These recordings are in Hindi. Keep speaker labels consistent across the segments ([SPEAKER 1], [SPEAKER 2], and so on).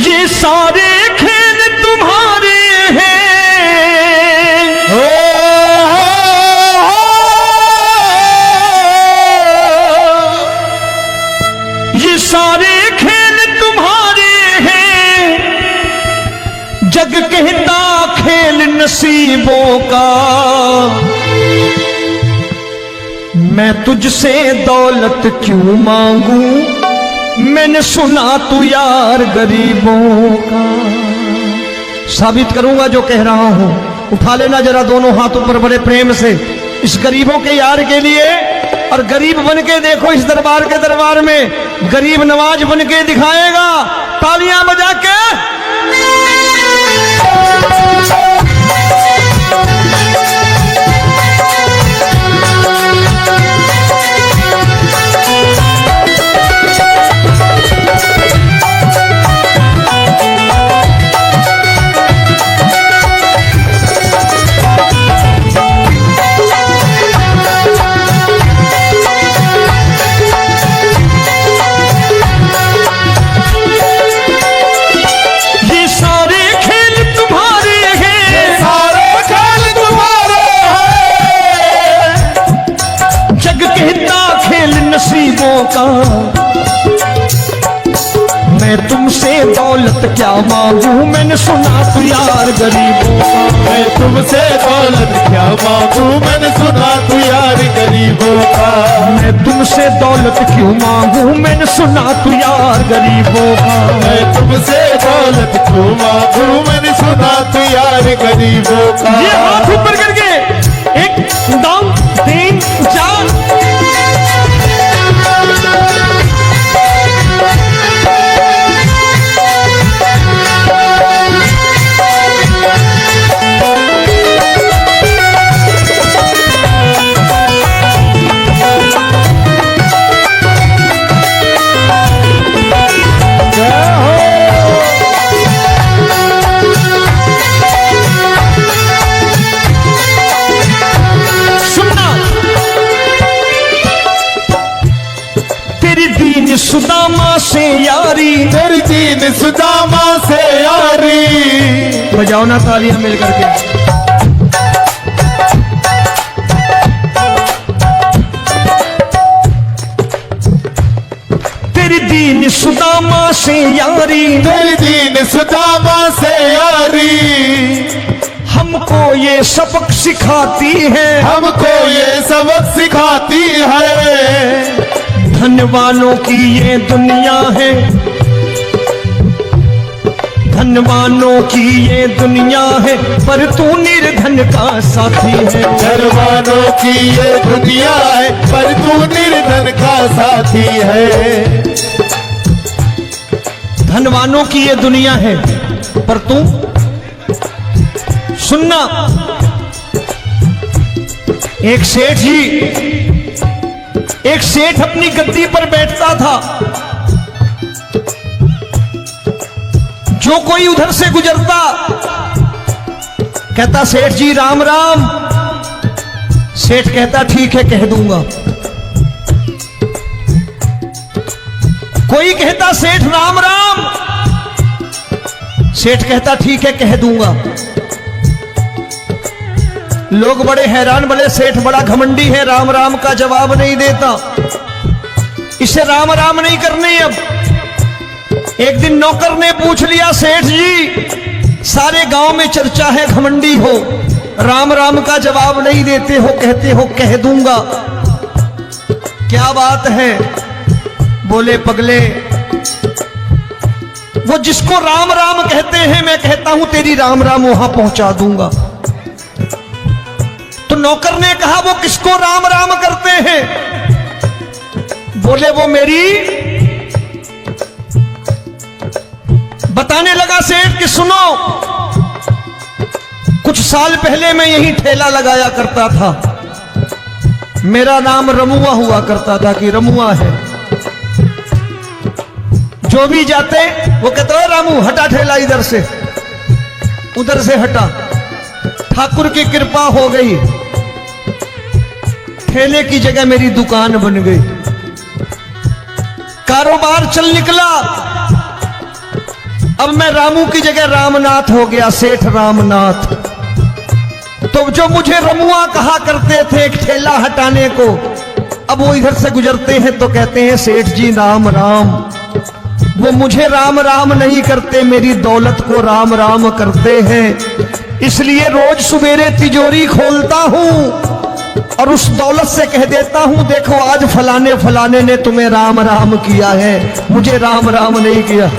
[SPEAKER 1] ये सारे खेल तुम्हारे हैं, ये सारे खेल तुम्हारे हैं, जग कहता खेल नसीबों का। मैं तुझसे दौलत क्यों मांगू, मैंने सुना तू यार गरीबों का। साबित करूंगा जो कह रहा हूं। उठा लेना जरा दोनों हाथों पर बड़े प्रेम से इस गरीबों के यार के लिए, और गरीब बन के देखो इस दरबार के दरबार में गरीब नवाज बन के दिखाएगा, तालियां बजा के। नसीबों का मैं तुमसे दौलत क्या मांगू, मैंने सुना तू यार गरीबों का।
[SPEAKER 2] मैं तुमसे दौलत क्या मांगू, मैंने सुना तू यार गरीबों का।
[SPEAKER 1] मैं तुमसे दौलत क्यों मांगू, मैंने सुना तू यार गरीबों का।
[SPEAKER 2] मैं तुमसे दौलत क्यों मांगू, मैंने सुना तू यार गरीबों का।
[SPEAKER 1] ये हाथ ऊपर करके 1 2 3 4 सुदामा से यारी,
[SPEAKER 2] तेरी दीन सुदामा से यारी।
[SPEAKER 1] बजाओ ना तालियां मिल करके। तेरी दीन सुदामा से यारी,
[SPEAKER 2] तेरी दीन सुदामा से यारी।
[SPEAKER 1] हमको ये सबक सिखाती है,
[SPEAKER 2] हमको ये सबक सिखाती है।
[SPEAKER 1] धनवानों की ये दुनिया है, धनवानों की ये दुनिया है, पर तू निर्धन का साथी है।
[SPEAKER 2] धनवानों की ये दुनिया है, पर तू निर्धन का साथी है।
[SPEAKER 1] धनवानों की ये दुनिया है, पर तू सुनना। एक सेठ अपनी गद्दी पर बैठता था। जो कोई उधर से गुजरता कहता सेठ जी राम राम। सेठ कहता ठीक है कह दूंगा। कोई कहता सेठ राम राम। सेठ कहता ठीक है कह दूंगा। लोग बड़े हैरान, बोले सेठ बड़ा घमंडी है, राम राम का जवाब नहीं देता, इसे राम राम नहीं करनी। अब एक दिन नौकर ने पूछ लिया सेठ जी सारे गांव में चर्चा है घमंडी हो, राम राम का जवाब नहीं देते हो, कहते हो कह दूंगा, क्या बात है? बोले पगले वो जिसको राम राम कहते हैं मैं कहता हूं तेरी राम राम वहां पहुंचा दूंगा। तो नौकर ने कहा वो किसको राम राम करते हैं? बोले वो मेरी। बताने लगा सेठ कि सुनो, कुछ साल पहले मैं यही ठेला लगाया करता था, मेरा नाम रमुआ हुआ करता था कि रमुआ है। जो भी जाते वो कहते हो रामू हटा ठेला इधर से, उधर से हटा। ठाकुर की कृपा हो गई, ठेले की जगह मेरी दुकान बन गई, कारोबार चल निकला। अब मैं रामू की जगह रामनाथ हो गया, सेठ रामनाथ। तो जो मुझे रमुआ कहा करते थे एक ठेला हटाने को, अब वो इधर से गुजरते हैं तो कहते हैं सेठ जी राम राम। वो मुझे राम राम नहीं करते, मेरी दौलत को राम राम करते हैं। इसलिए रोज सवेरे तिजोरी खोलता हूं और उस दौलत से कह देता हूं देखो आज फलाने फलाने ने तुम्हें राम राम किया है, मुझे राम राम नहीं किया।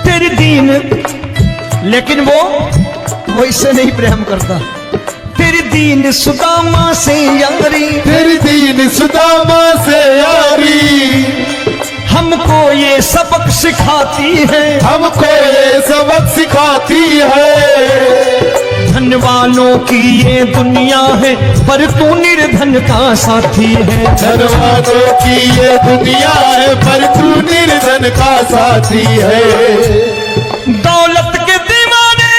[SPEAKER 1] तेरी दीन, लेकिन वो इससे नहीं प्रेम करता। तेरी दीन सुदामा से यारी,
[SPEAKER 2] तेरी दीन सुदामा से यारी,
[SPEAKER 1] हमको ये सबक सिखाती है,
[SPEAKER 2] हमको ये सबक सिखाती है।
[SPEAKER 1] धन वालों की ये दुनिया है पर तू निर्धन का साथी है।
[SPEAKER 2] धन वालों की ये दुनिया है पर तू निर्धन का साथी है।
[SPEAKER 1] दौलत के दीवाने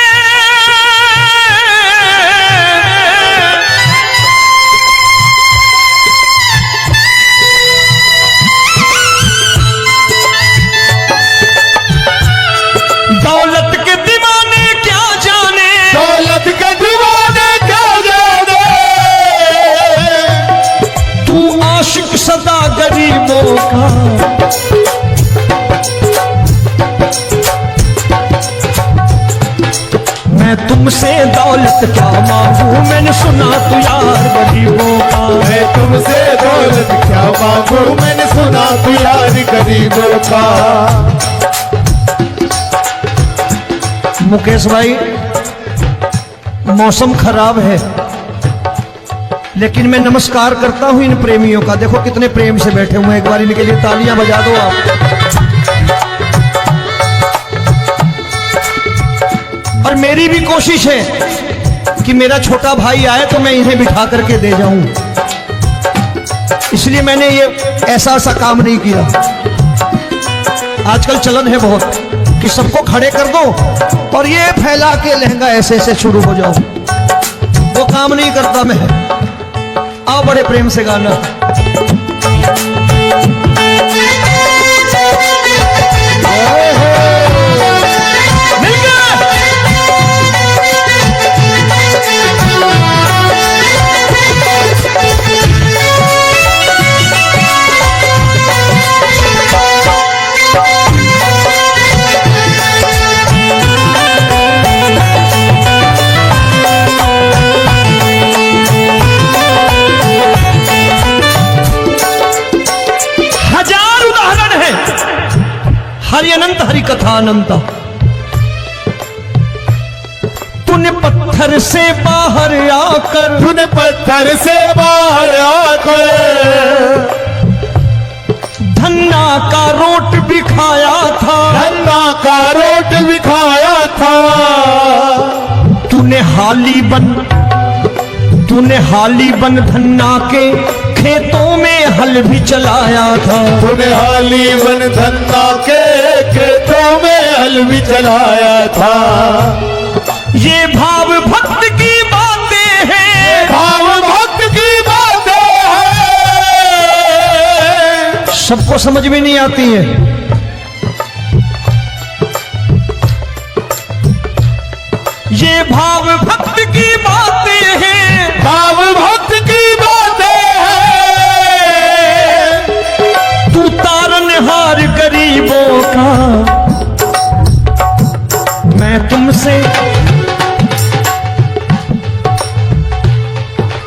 [SPEAKER 1] दौलत के दीवाने क्या जाने,
[SPEAKER 2] दौलत के दीवाने क्या जाने,
[SPEAKER 1] तू आशिक सदा गरीबों का। मैं तुमसे दौलत क्या मांगू, मैंने सुना तू यार गरीबों का।
[SPEAKER 2] मैं तुमसे दौलत क्या मांगू, मैंने सुना तू यार गरीबों का।
[SPEAKER 1] मुकेश भाई, मौसम खराब है लेकिन मैं नमस्कार करता हूं इन प्रेमियों का। देखो कितने प्रेम से बैठे हुए हैं, एक बार इनके लिए तालियां बजा दो आप। और मेरी भी कोशिश है कि मेरा छोटा भाई आए तो मैं इन्हें बिठा करके दे जाऊं, इसलिए मैंने ये ऐसा काम नहीं किया। आजकल चलन है बहुत कि सबको खड़े कर दो और ये फैला के लहंगा ऐसे ऐसे शुरू हो जाओ, वो काम नहीं करता मैं। आओ बड़े प्रेम से गाना। मिल गया। हरि अनंत हरि कथा अनंत। तूने पत्थर से बाहर आकर,
[SPEAKER 2] तूने पत्थर से बाहर आकर
[SPEAKER 1] धन्ना का रोट भी खाया था,
[SPEAKER 2] धन्ना का रोट भी खाया था।
[SPEAKER 1] तूने हाली बन धन्ना के खेतों में हल भी चलाया था।
[SPEAKER 2] तूने हाली बन धन्ना के खेतों में हल भी चलाया था।
[SPEAKER 1] ये भाव भक्त की बातें हैं,
[SPEAKER 2] भाव भक्त की बातें हैं,
[SPEAKER 1] सबको समझ में नहीं आती है। ये भाव भक्त की बातें हैं,
[SPEAKER 2] भाव भक्त की बातें हैं।
[SPEAKER 1] तू तारनहार गरीबों का, मैं तुमसे।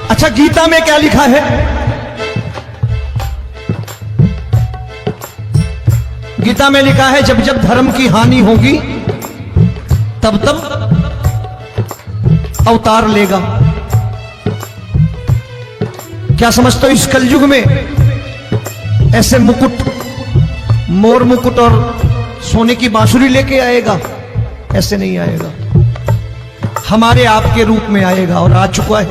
[SPEAKER 1] अच्छा, गीता में क्या लिखा है? गीता में लिखा है जब जब धर्म की हानि होगी तब तब अवतार लेगा। क्या समझते हो इस कलयुग में ऐसे मुकुट, मोर मुकुट और सोने की बांसुरी लेके आएगा? ऐसे नहीं आएगा, हमारे आपके रूप में आएगा और आ चुका है।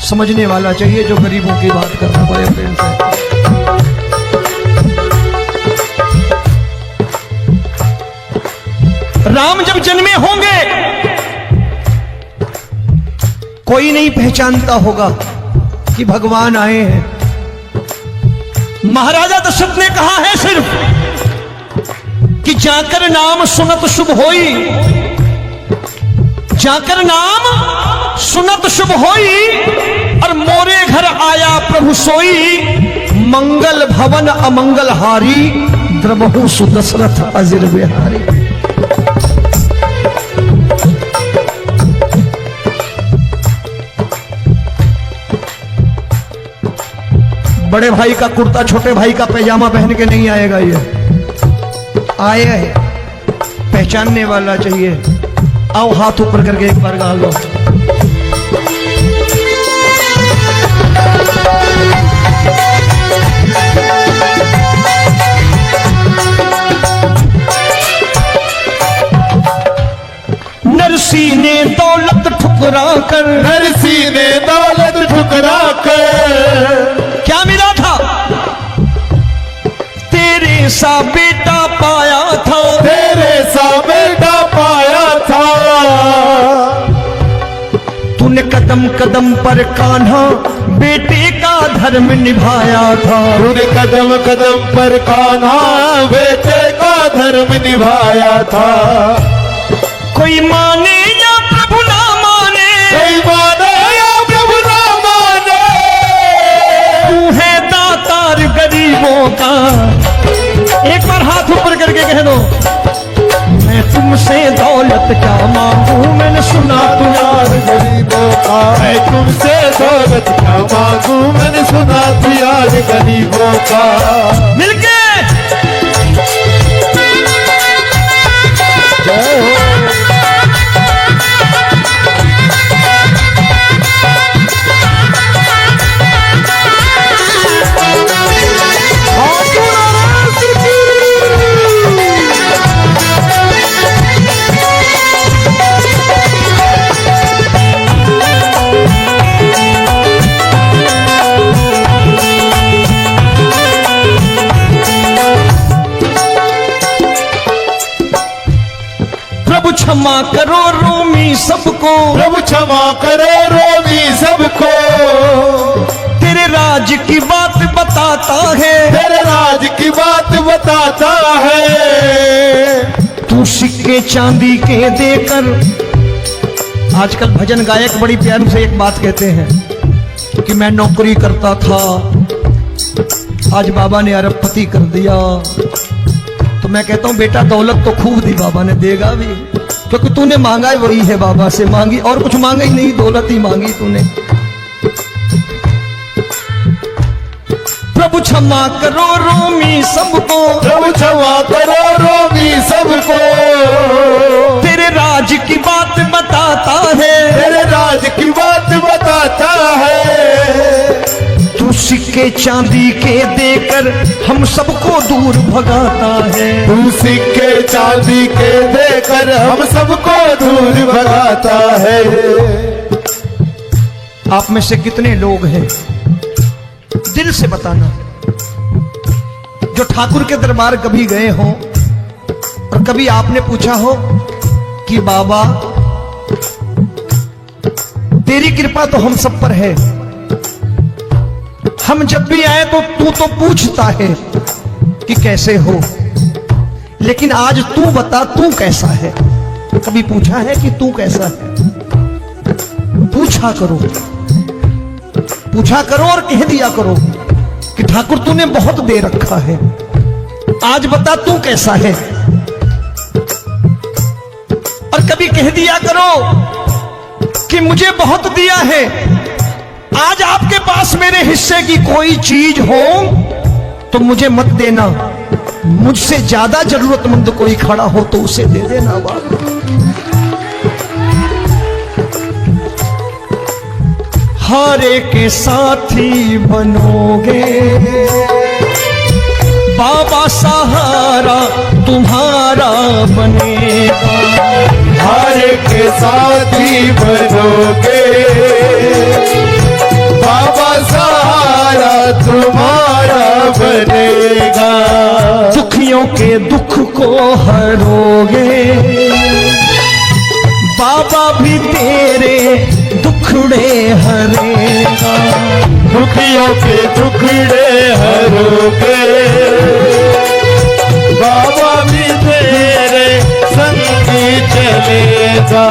[SPEAKER 1] समझने वाला चाहिए जो गरीबों की बात कर रहा बड़े प्रेम से। राम जब जन्मे होंगे कोई नहीं पहचानता होगा, कि भगवान आए हैं। महाराजा दशरथ ने कहा है सिर्फ कि जाकर नाम सुनत शुभ होई, जाकर नाम सुनत शुभ होई, और मोरे घर आया प्रभु सोई, मंगल भवन अमंगल हारी, द्रबहु सुदशरथ अजिर बिहारी। बड़े भाई का कुर्ता छोटे भाई का पैजामा पहन के नहीं आएगा, ये आए है पहचानने वाला चाहिए। आओ हाथ ऊपर करके एक बार गा लो। नरसी ने दौलत ठुकरा कर,
[SPEAKER 2] नरसी ने दौलत ठुकरा कर,
[SPEAKER 1] क्या मिला था? तेरे सा बेटा पाया था,
[SPEAKER 2] तेरे सा बेटा पाया था।
[SPEAKER 1] तूने कदम कदम पर कान्हा बेटे का धर्म निभाया था,
[SPEAKER 2] तूने कदम कदम पर कान्हा बेटे का धर्म निभाया था।
[SPEAKER 1] कोई माने या प्रभु ना माने,
[SPEAKER 2] कोई माने या प्रभु ना माने,
[SPEAKER 1] तू है दातार गरीबों का। एक बार हाथ ऊपर करके कह दो, मैं तुमसे दौलत क्या मांगू, मैंने सुना तू यार
[SPEAKER 2] गरीबों का। मैं तुमसे दौलत क्या मांगू, मैंने सुना तू यार गरीबों का।
[SPEAKER 1] मिलके
[SPEAKER 2] जय हो।
[SPEAKER 1] प्रभु क्षमा करो रोमी सबको,
[SPEAKER 2] प्रभु क्षमा करो रोमी सबको।
[SPEAKER 1] तेरे राज की बात बताता है,
[SPEAKER 2] तेरे राज की बात बताता है।
[SPEAKER 1] तू सिक्के चांदी के देकर। आजकल भजन गायक बड़ी प्यार से एक बात कहते हैं कि मैं नौकरी करता था, आज बाबा ने अरबपति कर दिया। तो मैं कहता हूं बेटा दौलत तो खूब दी बाबा ने, देगा भी, क्योंकि तूने मांगा ही वही है, बाबा से मांगी और कुछ मांगा ही नहीं, दौलत ही मांगी तूने। प्रभु क्षमा करो रोमी सबको,
[SPEAKER 2] प्रभु क्षमा करो रोमी सबको।
[SPEAKER 1] तेरे राज की बात बताता है,
[SPEAKER 2] तेरे राज की बात बताता है।
[SPEAKER 1] तू सिक्के चांदी के देकर हम सबको दूर भगाता है।
[SPEAKER 2] तू सिक्के चांदी के देकर हम सबको दूर भगाता है।
[SPEAKER 1] आप में से कितने लोग हैं, दिल से बताना, जो ठाकुर के दरबार कभी गए हो और कभी आपने पूछा हो कि बाबा तेरी कृपा तो हम सब पर है, हम जब भी आए तो तू तो पूछता है कि कैसे हो, लेकिन आज तू बता तू कैसा है। कभी पूछा है कि तू कैसा है? पूछा करो, पूछा करो और कह दिया करो कि ठाकुर तूने बहुत दे रखा है, आज बता तू कैसा है। और कभी कह दिया करो कि मुझे बहुत दिया है, आज आपके पास मेरे हिस्से की कोई चीज हो तो मुझे मत देना, मुझसे ज्यादा जरूरतमंद कोई खड़ा हो तो उसे दे देना। बाबा हारे के साथी बनोगे, बाबा सहारा तुम्हारा बनेगा।
[SPEAKER 2] हारे के साथी बनोगे, बाबा सहारा तुम्हारा बनेगा।
[SPEAKER 1] दुखियों के दुख को हरोगे, बाबा भी तेरे दुखड़े हरेगा।
[SPEAKER 2] के टुकड़े हरोगे। बाबा भी तेरे संगी चलेगा,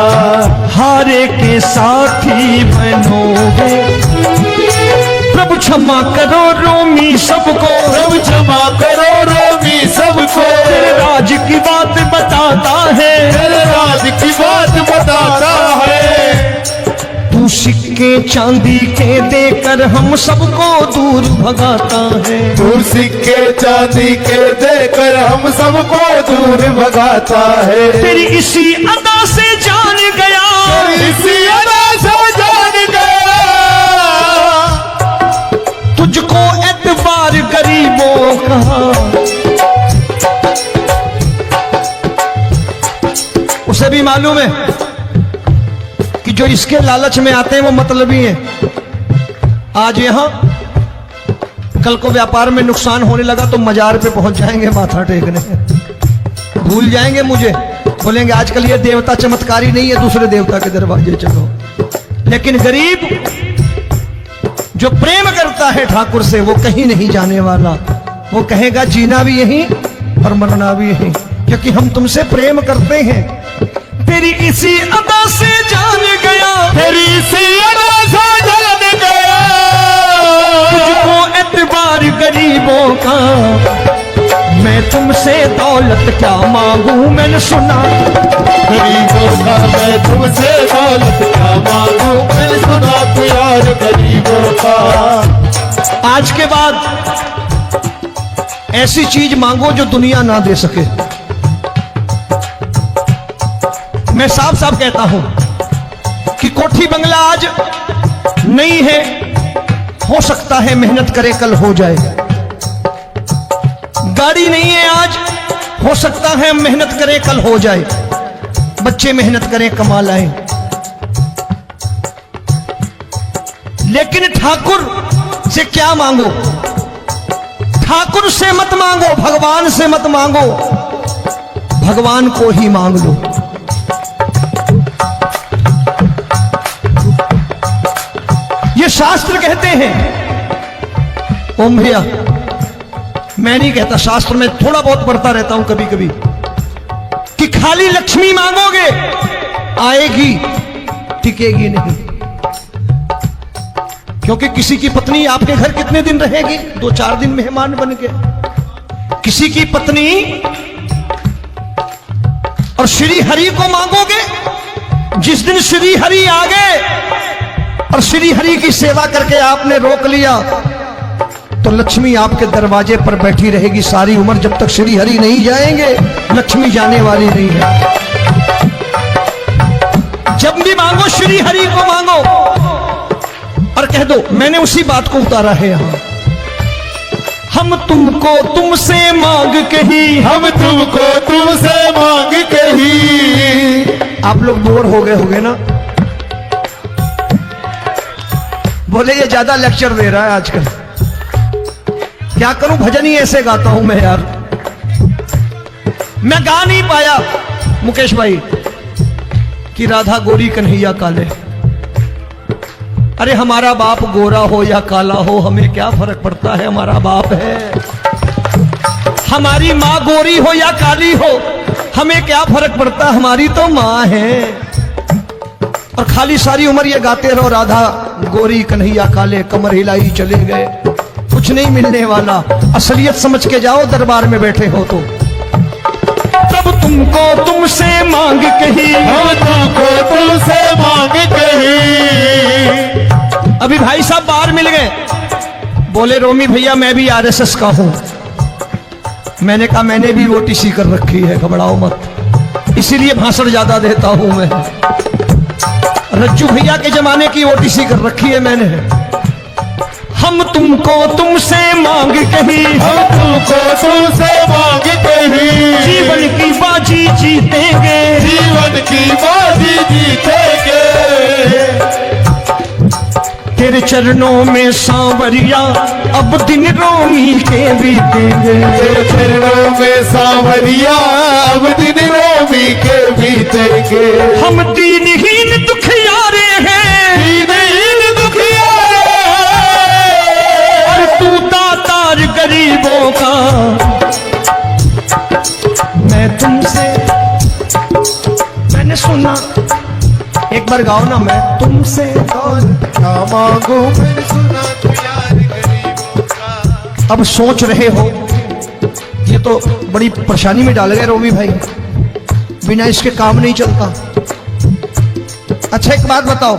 [SPEAKER 1] हारे के साथी बनोगे। प्रभु क्षमा करो रोमी सबको,
[SPEAKER 2] प्रभु क्षमा करो रोमी सबको।
[SPEAKER 1] तेरे राज की बात बताता है,
[SPEAKER 2] तेरे राज की बात बताता है।
[SPEAKER 1] तू सिक्के चांदी के देकर हम सबको दूर भगाता है।
[SPEAKER 2] तू सिक्के चांदी के देकर हम सबको दूर भगाता है।
[SPEAKER 1] तेरी इसी अदा से जान गया,
[SPEAKER 2] इसी अदा से जान गया,
[SPEAKER 1] तुझको एतबार गरीबों का। उसे भी मालूम है कि जो इसके लालच में आते हैं वो मतलबी हैं। आज यहां कल को व्यापार में नुकसान होने लगा तो मजार पे पहुंच जाएंगे माथा टेकने, भूल जाएंगे मुझे, बोलेंगे आजकल ये देवता चमत्कारी नहीं है, दूसरे देवता के दरवाजे चलो। लेकिन गरीब जो प्रेम करता है ठाकुर से वो कहीं नहीं जाने वाला। वो कहेगा जीना भी यहीं और मरना भी यहीं, क्योंकि हम तुमसे प्रेम करते हैं। तेरी इसी अदा से जान गया,
[SPEAKER 2] तेरी इसी अदा से जान गया,
[SPEAKER 1] तुझको एतबार गरीबों का। मैं तुमसे दौलत क्या मांगू, मैंने सुना
[SPEAKER 2] गरीबों का। मैं तुमसे दौलत क्या मांगू, मैंने सुना प्यार गरीबों का।
[SPEAKER 1] आज के बाद ऐसी चीज मांगो जो दुनिया ना दे सके। मैं साफ साफ कहता हूं कि कोठी बंगला आज नहीं है, हो सकता है मेहनत करे कल हो जाए। गाड़ी नहीं है आज, हो सकता है मेहनत करे कल हो जाए। बच्चे मेहनत करें कमा लाएं, लेकिन ठाकुर से क्या मांगो? ठाकुर से मत मांगो, भगवान से मत मांगो, भगवान को ही मांग लो। ये शास्त्र कहते हैं। ओम भैया, मैं नहीं कहता, शास्त्र में थोड़ा बहुत पढ़ता रहता हूं कभी कभी, कि खाली लक्ष्मी मांगोगे आएगी, टिकेगी नहीं। क्योंकि किसी की पत्नी आपके घर कितने दिन रहेगी? 2-4 दिन मेहमान बन के। किसी की पत्नी और श्री हरि को मांगोगे, जिस दिन श्री हरि आ गए और श्री हरि की सेवा करके आपने रोक लिया तो लक्ष्मी आपके दरवाजे पर बैठी रहेगी सारी उम्र। जब तक श्री हरि नहीं जाएंगे लक्ष्मी जाने वाली नहीं है। जब भी मांगो श्री हरि को मांगो और कह दो मैंने उसी बात को उतारा है यहां। हम तुमको तुमसे मांग कही,
[SPEAKER 2] हम तुमको तुमसे मांग कही।
[SPEAKER 1] आप लोग बोर हो गए होंगे ना, बोले ये ज्यादा लेक्चर दे रहा है आजकल। क्या करूं, भजन ही ऐसे गाता हूं मैं यार। मैं गा नहीं पाया मुकेश भाई कि राधा गोरी कन्हैया काले। अरे हमारा बाप गोरा हो या काला हो हमें क्या फर्क पड़ता है, हमारा बाप है। हमारी माँ गोरी हो या काली हो हमें क्या फर्क पड़ता, हमारी तो माँ है। और खाली सारी उम्र ये गाते रहो राधा गोरी कन्हैया काले, कमर हिलाई चले गए, कुछ नहीं मिलने वाला। असलियत समझ के जाओ दरबार में बैठे हो तो। तब तुमको तुमसे मांग कही,
[SPEAKER 2] हम तुमको तुमसे मांग कही।
[SPEAKER 1] अभी भाई साहब बाहर मिल गए, बोले रोमी भैया मैं भी आरएसएस का हूं। मैंने कहा मैंने भी ओटीसी कर रखी है, घबराओ मत, इसीलिए भाषण ज्यादा देता हूं मैं। रज्जू भैया के जमाने की ओटीसी कर रखी है मैंने। हम तुमको तुमसे मांग कही,
[SPEAKER 2] हम तुमको तुमसे मांग कही।
[SPEAKER 1] जीवन की बाजी जीतेंगे,
[SPEAKER 2] जीवन की बाजी जीतेंगे।
[SPEAKER 1] तेरे चरणों में सांवरिया अब दिन रोमी के बीतेंगे।
[SPEAKER 2] तेरे चरणों में सांवरिया अब दिन रोमी के बीतेंगे।
[SPEAKER 1] हम दीनहीन दुखियारे हैं,
[SPEAKER 2] दीनहीन दुखियारे,
[SPEAKER 1] बार गाओ ना, मैं तुमसे
[SPEAKER 2] दौलत क्या मांगू मैंने सुना तू यार गरीबों का।
[SPEAKER 1] अब सोच रहे हो, ये तो बड़ी परेशानी में डाल गए रोमी भाई, बिना इसके काम नहीं चलता। अच्छा एक बात बताओ,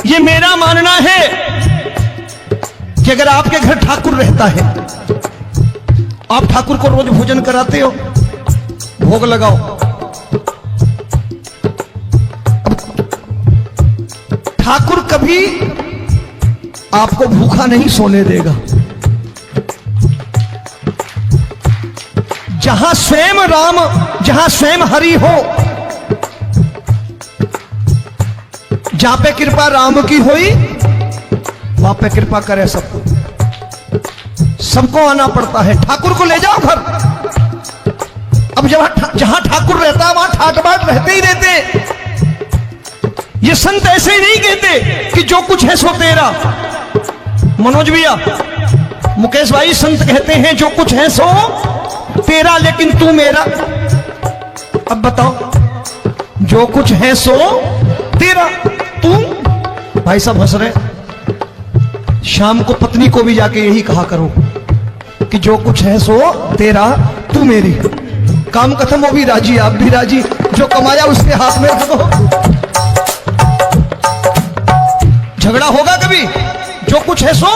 [SPEAKER 1] ये मेरा मानना है कि अगर आपके घर ठाकुर रहता है, आप ठाकुर को रोज भोजन कराते हो, भोग लगाओ, ठाकुर कभी आपको भूखा नहीं सोने देगा। जहां स्वयं राम, जहां स्वयं हरि हो, जहां पे कृपा राम की हुई, वहां पे कृपा करे सबको, सबको आना पड़ता है। ठाकुर को ले जाओ घर। अब जहां ठाकुर रहता है वहां ठाट बाट रहते ही रहते। ये संत ऐसे ही नहीं कहते कि जो कुछ है सो तेरा। मनोज भैया, मुकेश भाई, संत कहते हैं जो कुछ है सो तेरा, लेकिन तू मेरा। अब बताओ, जो कुछ है सो तेरा, तू। भाई साहब हंस रहे। शाम को पत्नी को भी जाके यही कहा करो कि जो कुछ है सो तेरा, तू मेरी। काम खत्म, वो भी राजी, आप भी राजी, जो कमाया उसके हाथ में रख दो। झगड़ा होगा कभी? जो कुछ है सो